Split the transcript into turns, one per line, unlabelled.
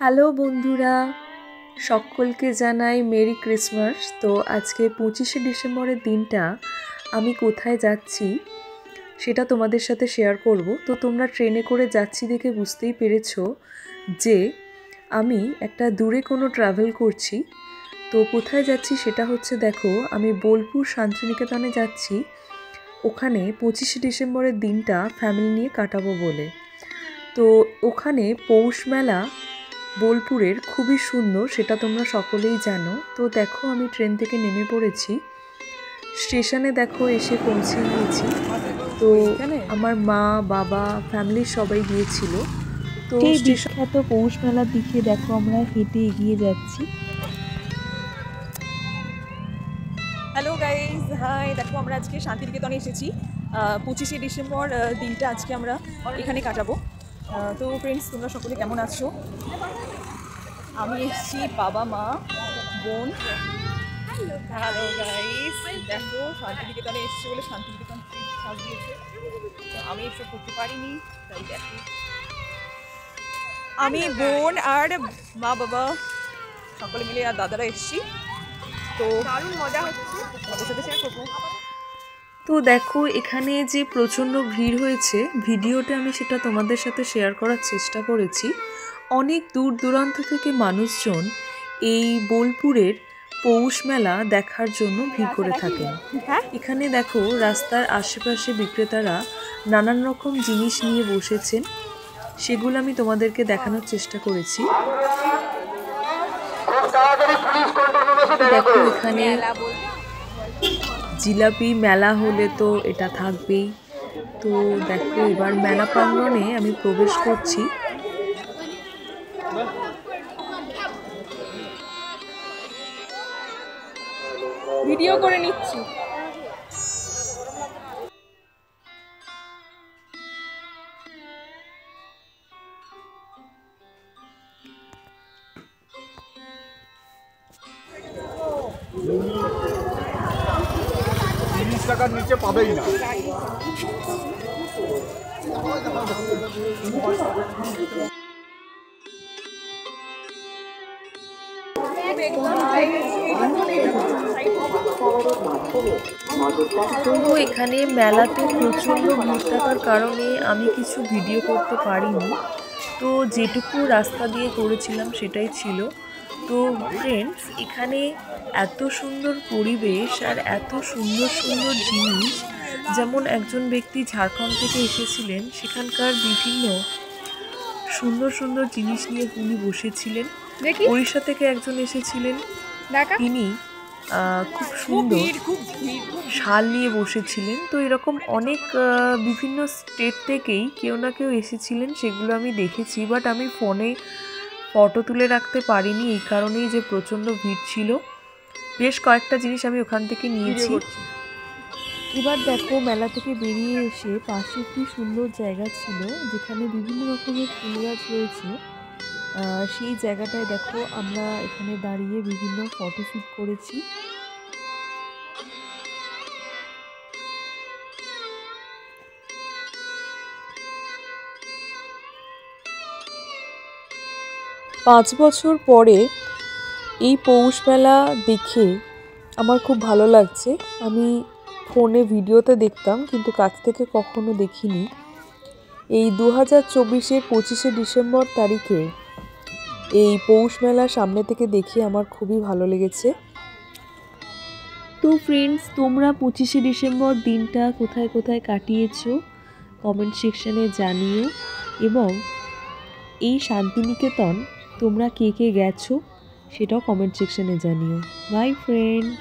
Hello বন্ধুরা, সকলকে জানাই মেরি ক্রিসমাস। তো আজকে 25শে ডিসেম্বরের দিনটা আমি কোথায় যাচ্ছি সেটা তোমাদের সাথে শেয়ার করব। তো তোমরা ট্রেনে করে যাচ্ছি দেখে বুঝতেই পেরেছো যে আমি একটা দূরে কোনো ট্রাভেল করছি। তো কোথায় যাচ্ছি সেটা হচ্ছে, দেখো, আমি বোলপুর শান্তিনিকেতনে যাচ্ছি। ওখানে 25শে ডিসেম্বরের দিনটা ফ্যামিলি নিয়ে কাটাবো বলে। তো ওখানে পৌষ মেলা বোলপুরের খুবই সুন্দর, সেটা তোমরা সকলেই জানো। তো দেখো, আমি ট্রেন থেকে নেমে পড়েছি, স্টেশনে দেখো এসে পৌঁছে গিয়েছি। তো আমার মা বাবা ফ্যামিলির সবাই গিয়েছিল। তো
সেই বিখ্যাত পৌষ মেলার দিকে দেখো আমরা হেঁটে এগিয়ে যাচ্ছি।
Hello guys, hi. দেখো আমরা আজকে শান্তিনিকেতনে এসেছি। 25শে ডিসেম্বর দিনটা আজকে আমরা এখানে কাটাবো। তো ফ্রেন্ডস, তোমরা সকলে কেমন আছো? আমি এসেছি বাবা মা বোন। হ্যালো গাইজ, দেখো শান্তিনিকেতনে এসেছি বলে শান্তিনিকেতন সাজ দিয়েছে। আমি এসব করতে পারিনি, তাই দেখো আমি বোন আর মা বাবা সকলে মিলে আর দাদারা এসেছি। তো দারুণ মজা হচ্ছে, তোমাদের সাথে শেয়ার করবো।
তো দেখো, এখানে যে প্রচণ্ড ভিড় হয়েছে, ভিডিওতে আমি সেটা তোমাদের সাথে শেয়ার করার চেষ্টা করেছি। অনেক দূর দূরান্ত থেকে মানুষজন এই বোলপুরের পৌষ মেলা দেখার জন্য ভিড় করে থাকেন। এখানে দেখো রাস্তার আশেপাশে বিক্রেতারা নানান রকম জিনিস নিয়ে বসেছেন, সেগুলো আমি তোমাদেরকে দেখানোর চেষ্টা করেছি। দেখো, এখানে জিলাপি মেলা হলে তো এটা থাকবেই। তো দেখো, এবার মেলা প্রাঙ্গণে আমি প্রবেশ করছি।
ভিডিও করে নিচ্ছি।
টাকার নিচে পাবেই না।
তো এখানে মেলাতে প্রচণ্ড ভিড় থাকার কারণে আমি কিছু ভিডিও করতে পারিনি। তো যেটুকু রাস্তা দিয়ে করেছিলাম সেটাই ছিল। তো ফ্রেন্ডস, এখানে এত সুন্দর পরিবেশ আর এত সুন্দর সুন্দর জিনিস, যেমন একজন ব্যক্তি ঝাড়খণ্ড থেকে এসেছিলেন, সেখানকার বিভিন্ন সুন্দর সুন্দর জিনিস নিয়ে উনি বসেছিলেন। ওড়িশা থেকে একজন এসেছিলেন, তিনি খুব সুন্দর শাল নিয়ে বসেছিলেন। তো এরকম অনেক বিভিন্ন স্টেট থেকেই কেউ না কেউ এসেছিলেন, সেগুলো আমি দেখেছি। বাট আমি ফোনে ফটো তুলে রাখতে পারিনি, এই কারণেই যে প্রচণ্ড ভিড় ছিল। বেশ কয়েকটা জিনিস আমি ওখান থেকে নিয়েছি।
এবার দেখো, মেলা থেকে বেরিয়ে এসে পাশে একটি সুন্দর জায়গা ছিল যেখানে বিভিন্ন রকমের ফুল গাছ রয়েছে। সেই জায়গাটায় দেখো আমরা এখানে দাঁড়িয়ে বিভিন্ন ফটোশ্যুট করেছি।
পাঁচ বছর পরে এই পৌষ মেলা দেখে আমার খুব ভালো লাগছে। আমি ফোনে ভিডিওতে দেখতাম, কিন্তু কাছ থেকে কখনো দেখিনি। এই 2024-এর 25শে ডিসেম্বর তারিখে এই পৌষ মেলা সামনে থেকে দেখে আমার খুবই ভালো লেগেছে। তো ফ্রেন্ডস, তোমরা 25শে ডিসেম্বর দিনটা কোথায় কোথায় কাটিয়েছো কমেন্ট সেকশানে জানিও, এবং এই শান্তিনিকেতন তোমরা কে কে গেছো সেটাও কমেন্ট সেকশানে জানিও। By friends.